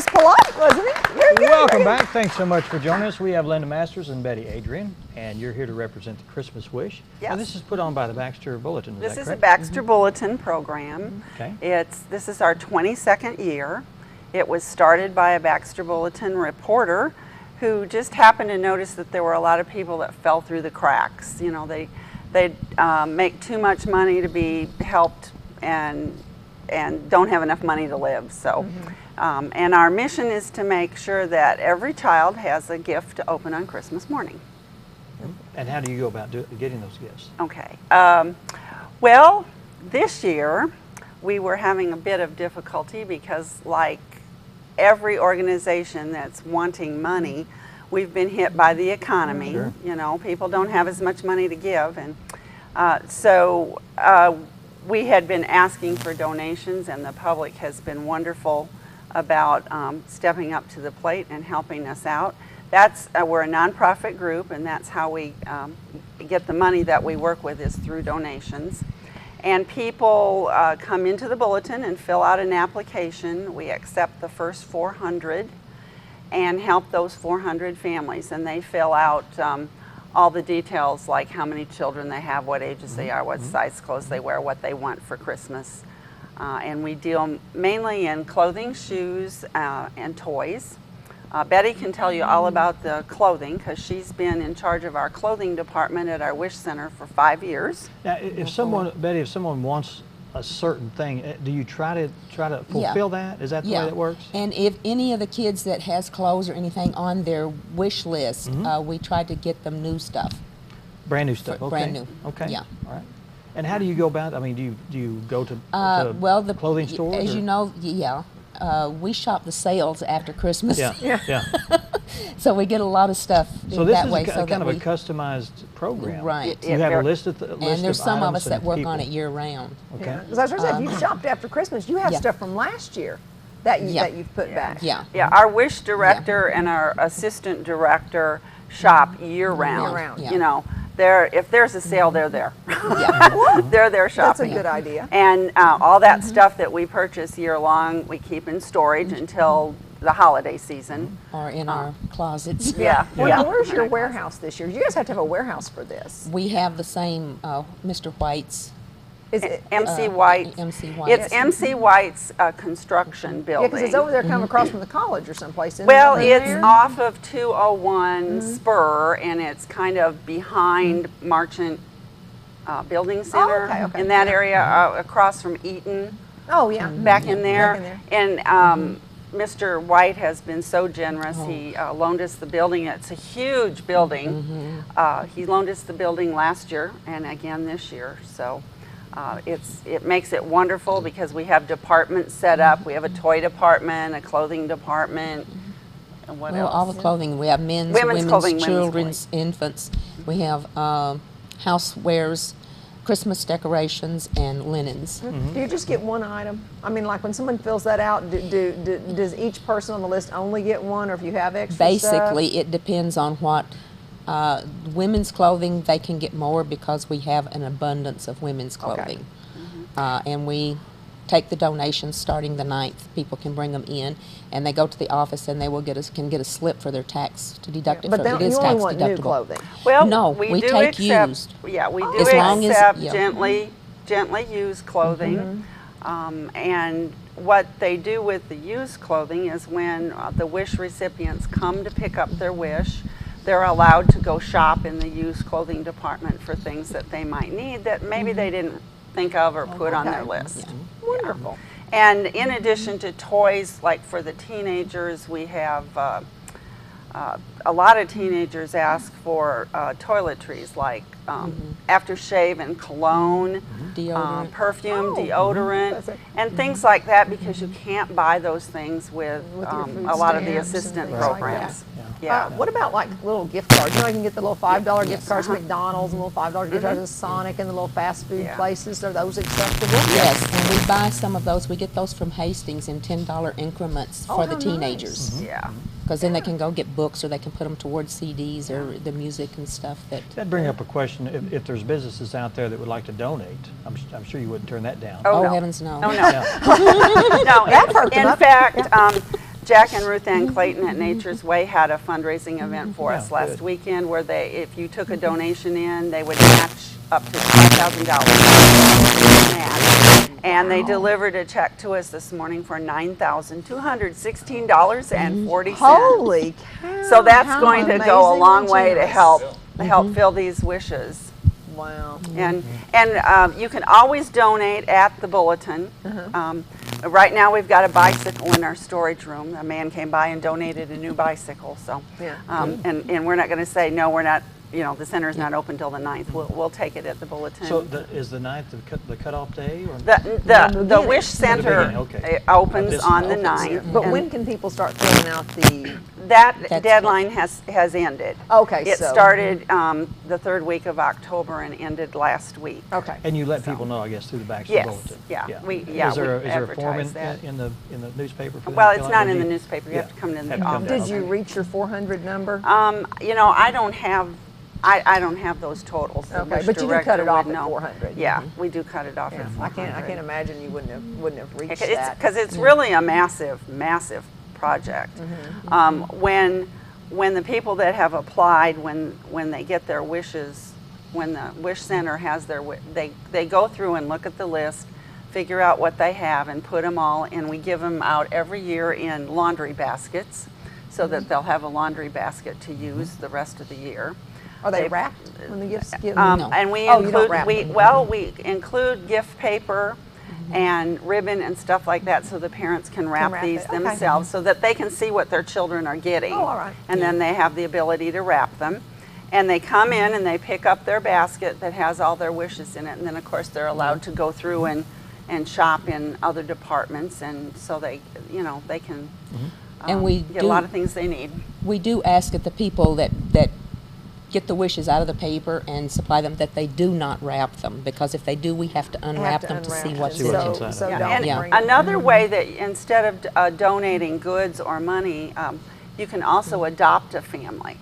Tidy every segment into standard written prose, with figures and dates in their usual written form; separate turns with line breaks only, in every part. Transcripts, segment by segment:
was polite, wasn't he? Very good.
Welcome back. Thanks so much for joining us. We have Linda Masters and Betty Adrian, and you're here to represent the Christmas Wish.
Yes.
Now, this is put on by the Baxter Bulletin.
This is a
correct?
Baxter Bulletin program.
Okay.
This is our 22nd year. It was started by a Baxter Bulletin reporter who just happened to notice that there were a lot of people that fell through the cracks. You know, they make too much money to be helped and don't have enough money to live. So, and our mission is to make sure that every child has a gift to open on Christmas morning.
And how do you go about getting those gifts?
Okay. Well, this year we were having a bit of difficulty because, like every organization that's wanting money, we've been hit by the economy.
Sure.
You know, people don't have as much money to give, and so we had been asking for donations, and the public has been wonderful about stepping up to the plate and helping us out. That's we're a nonprofit group, and that's how we get the money that we work with is through donations. And people come into the bulletin and fill out an application. We accept the first 400 and help those 400 families, and they fill out all the details, like how many children they have, what ages they are, what size clothes they wear, what they want for Christmas. And we deal mainly in clothing, shoes, and toys. Betty can tell you all about the clothing because she's been in charge of our clothing department at our Wish Center for 5 years.
Now, if someone, Betty, if someone wants a certain thing, do you try to fulfill that? Is that the way that works?
And if any of the kids that has clothes or anything on their wish list, we try to get them new stuff.
Brand new stuff. Okay.
Brand new.
Okay.
Yeah.
All right. And how do you go about? I mean, do you go to
well, the
clothing stores?
As
or?
you know, we shop the sales after Christmas.
Yeah.
So we get a lot of stuff
So this
that
is
way.
kind of a customized program.
Right.
You have a list of
and there's some of us that work
people.
on it year round.
Okay.
Because I was going to say, if you shopped after Christmas, you have stuff from last year that you've put back.
Yeah.
Yeah, our Wish director and our assistant director shop year round.
Year round.
You know, if there's a sale, they're there. They're there
That's a
shopping.
good idea.
And all that stuff that we purchase year long, we keep in storage until the holiday season.
Or in our closets.
Yeah.
Well, now, where's your warehouse this year? You guys have to have a warehouse for this.
We have the same Mr. White's.
Is it?
MC White.
MC White's.
It's MC White's construction
Yeah,
building.
because it's over there kind of across from the college or someplace, isn't
Well,
it?
it's off of 201 Spur, and it's kind of behind Marchant Building Center
okay.
in that area, across from Eaton,
Oh, yeah.
back in there.
Back in there.
And Mr. White has been so generous. He loaned us the building. It's a huge building. He loaned us the building last year and again this year. So it makes it wonderful because we have departments set up. We have a toy department, a clothing department, and what else?
All the clothing. We have men's,
Women's clothing, women's
children's, infants. We have housewares, Christmas decorations, and linens.
Do you just get one item? I mean, like when someone fills that out, does each person on the list only get one, or if you have extra
Basically, it depends on what. Women's clothing, they can get more because we have an abundance of women's clothing. And we take the donations starting the 9th. People can bring them in, and they go to the office, and they will get a slip for their tax to deduct it
But
from. It is
you
tax
only want new
deductible.
clothing.
Well,
No, we
do
take
accept,
used.
Yeah, we do
As long as-
accept
yeah.
gently used clothing. And what they do with the used clothing is when the Wish recipients come to pick up their wish, they're allowed to go shop in the used clothing department for things that they might need that maybe they didn't think of or put on their list.
Wonderful.
And in addition to toys, like for the teenagers, we have a lot of teenagers ask for toiletries like aftershave and cologne,
Deodorant.
perfume, deodorant, and things like that because you can't buy those things with
your food
a lot of the
stamps and
assistant
things like
programs.
that.
Yeah.
What about like little gift cards? You know, you can get the little $5 gift cards from McDonald's and little $5 gift cards at Sonic and the little fast food places. Are those acceptable?
Yes, and we buy some of those. We get those from Hastings in $10 increments for the teenagers.
Yeah.
Because then they can go get books, or they can put them towards CDs or the music and stuff.
That brings up a question. If there's businesses out there that would like to donate, I'm sure you wouldn't turn that down.
Oh,
no.
heavens no.
Oh, no. No, in fact, Jack and Ruth Ann Clayton at Nature's Way had a fundraising event for us last
good.
weekend where if you took a donation in, they would match up to $5,000. And they delivered a check to us this morning for $9,216.40.
Holy cow.
So that's
how
going to go a
amazing
long
and
way to
generous.
help fill these wishes.
Wow.
And you can always donate at the Bulletin. Right now we've got a bicycle in our storage room. A man came by and donated a new bicycle. So,
Yeah.
and we're not going to say no. We're not. The center's not open till the 9th. We'll take it at the Bulletin.
So is the 9th the cutoff day? Or?
The Wish Center
okay.
opens on the 9th.
But when can people start filling out the...
That deadline has ended.
Okay,
It started the 3rd week of October and ended last week.
Okay.
And you let people know, I guess, through the Baxter
Yes,
Bulletin.
yeah.
Is there a form
advertise that.
in the newspaper for them
Well,
to
it's
fill
not
out?
in the newspaper. You have to come in the office.
Did you reach your 400 number?
I don't have. I don't have those totals. The
Okay,
Wish
but you do
director
cut it off
would
at
know.
400.
Yeah, we do cut it off
Yeah,
at
I
400.
can't imagine you wouldn't have reached that.
Because it's really a massive project. When the people that have applied, when they get their wishes, when the Wish Center has they go through and look at the list, figure out what they have, and put them all, and we give them out every year in laundry baskets, so that they'll have a laundry basket to use the rest of the year.
Are they wrapped when the gifts get?
And we
Oh, you don't
include
wrap them.
we include gift paper and ribbon and stuff like that, so the parents can wrap
wrap
these
it, okay.
themselves, so that they can see what their children are getting.
Oh, all right.
And then they have the ability to wrap them. And they come in and they pick up their basket that has all their wishes in it, and then of course they're allowed to go through and shop in other departments, and so they can
And we
get a lot of things they need.
We do ask that the people that get the wishes out of the paper and supply them, that they do not wrap them, because if they do, we have to unwrap them to see what's
See what's
in.
inside.
So
Yeah.
don't
And
bring it.
another way that instead of donating goods or money, you can also adopt a family.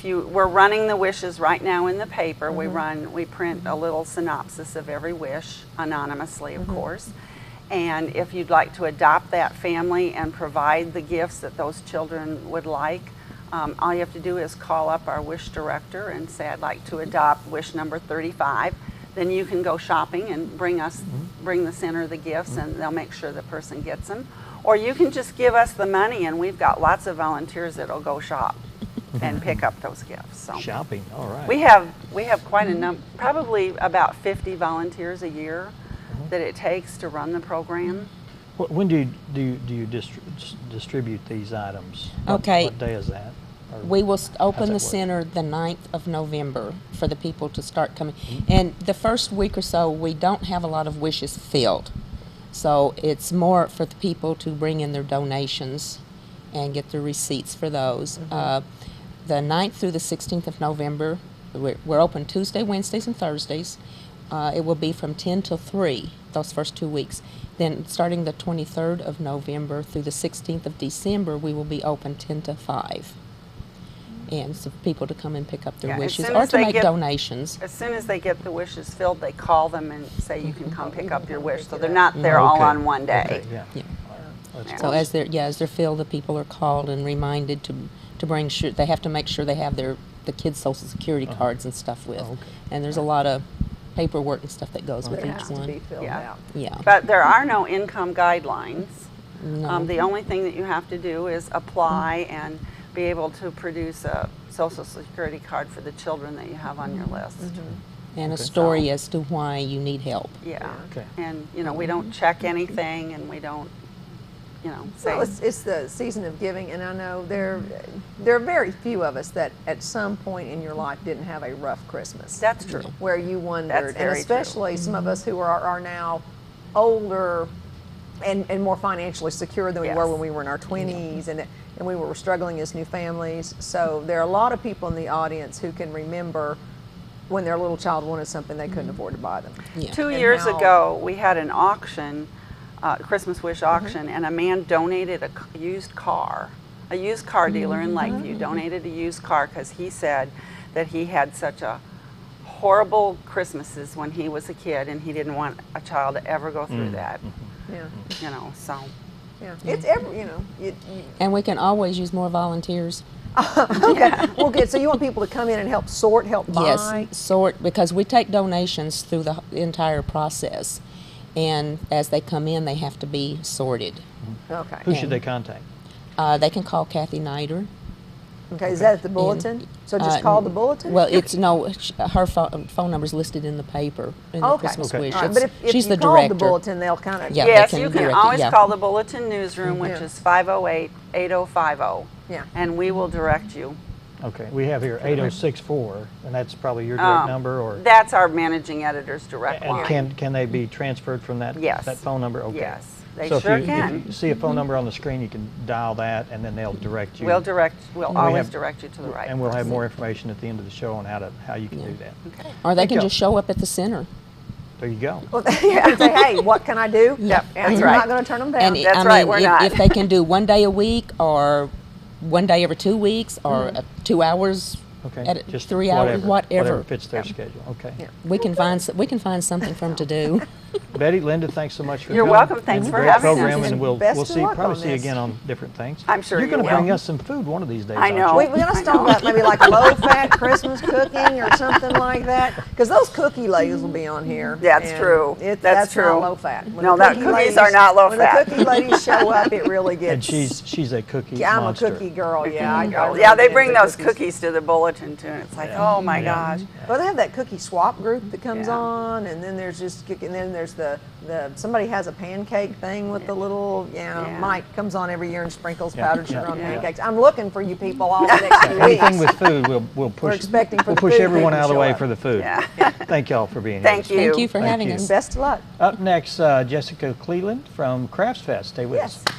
We're running the wishes right now in the paper. We print a little synopsis of every wish, anonymously, of course. And if you'd like to adopt that family and provide the gifts that those children would like, all you have to do is call up our wish director and say, I'd like to adopt wish number 35. Then you can go shopping and bring the center the gifts, and they'll make sure the person gets them. Or you can just give us the money, and we've got lots of volunteers that'll go shop and pick up those gifts. So
Shopping, all right.
we have quite a number, probably about 50 volunteers a year that it takes to run the program.
When do you distribute these items?
Okay.
What day is that? Or
We will open
that
the
work?
center the 9th of November for the people to start coming. And the first week or so, we don't have a lot of wishes filled. So it's more for the people to bring in their donations and get the receipts for those. The 9th through the 16th of November, we're open Tuesday, Wednesdays, and Thursdays. It will be from 10 till 3 those first 2 weeks. Then starting the 23rd of November through the 16th of December, we will be open 10 to 5. And so people to come and pick up their
Yeah, as
wishes
soon
or
as
to
they
make
get-
donations.
As soon as they get the wishes filled, they call them and say you can come pick up your wish. So they're not there all
Okay.
on one day.
Okay, yeah.
Yeah.
That's
So
good.
as they're filled, the people are called and reminded to bring sure they have to make sure they have the kids' social security cards and stuff with.
Oh, okay.
And there's a lot of paperwork and stuff that goes with
It
each
has to be
one.
filled
Yeah.
out.
Yeah.
But there are no income guidelines.
No.
The only thing that you have to do is apply and be able to produce a social security card for the children that you have on your list.
And a
Okay.
story as to why you need help.
Yeah.
Okay.
And we don't check anything, and we don't say.
Well, it's the season of giving, and I know there are very few of us that at some point in your life didn't have a rough Christmas.
That's true.
Where you wondered,
That's
and
very true.
especially some of us who are now older and more financially secure than we were
Yes.
when we were in our 20s, and we were struggling as new families. So there are a lot of people in the audience who can remember when their little child wanted something they couldn't afford to buy them.
Yeah.
2
And
years
how-
ago, we had an auction, Christmas Wish auction, and a man donated a used car. A used car dealer in Lakeview donated a used car because he said that he had such a horrible Christmases when he was a kid, and he didn't want a child to ever go through that.
Yeah.
So
Yeah, it's every, you know.
And we can always use more volunteers.
Okay, well, good. So you want people to come in and help sort, help buy?
Yes, sort, because we take donations through the entire process. And as they come in, they have to be sorted.
Okay.
Who should they contact?
They can call Kathy Nider.
Okay, is that at the Bulletin? So just call the Bulletin?
Well, it's no, her phone number is listed in the paper, in the Christmas wish.
All right, but if
She's
you
the
call
director.
the Bulletin, they'll kind of...
Yeah,
Yes,
they
you
can
can
direct it,
always
yeah.
call the Bulletin newsroom, which
Yeah.
is 508-8050.
Yeah.
And we will direct you.
Okay, we have here 8064, and that's probably your direct number, or?
That's our managing editor's direct
And
line.
can they be transferred from that?
Yes.
That phone number? Okay.
Yes, they
So
sure
if
can.
you see a phone number on the screen, you can dial that, and then they'll direct you.
We'll
We
always
have-
direct you to the right
And we'll have
person.
more information at the end of the show on how you can
Yeah.
do that.
Okay.
Or they
Thank
can
you.
just show up at the center.
There you go.
Well, you can say, hey, what can I do?
Yep,
And
that's
you're
right.
not going to turn them down.
And
That's
I
right,
mean,
we're
if,
not.
if they can do 1 day a week, or 1 day every 2 weeks, or 2 hours
Okay.
at
Just
3 hours, whatever.
fits their schedule. Okay.
Yeah.
We can find something for them to do.
Betty, Linda, thanks so much for
You're
coming.
welcome. Thanks for
Great
having us.
program, and
And
we'll
best of
see
luck
probably
on
see you
this.
again on different things.
I'm sure
You're
you
going to
will.
bring us some food one of these days.
I
aren't
know.
you?
We're going to talk about maybe like low-fat Christmas cooking or something like that, because those cookie ladies will be on here.
That's
and
true.
That's
That's
not
true.
low-fat. When
No,
the
cookies are not
When
low-fat.
the cookie ladies show up, it really gets...
And she's a cookie
I'm
monster.
a cookie girl, yeah. I really
Yeah, they
get
bring
into
those cookies to the Bulletin too, and it's like, oh my gosh.
Well, they have that cookie swap group that comes
Yeah.
on, and then there's the somebody has a pancake thing with the little,
Yeah.
Mike comes on every year and sprinkles
Yeah,
powdered sugar
yeah,
on
yeah.
pancakes. I'm looking for you people all the next few
Anything
weeks.
with food, we'll push.
expecting for
we'll
the
push
food
everyone
people
out of the
to
way
show up.
for the food.
Yeah.
Thank y'all for being here.
Thank you.
Thank you for
Thank
having
you.
us.
Best of luck.
Up next, Jessica Cleland from Crafts Fest. Stay with us.
Yes.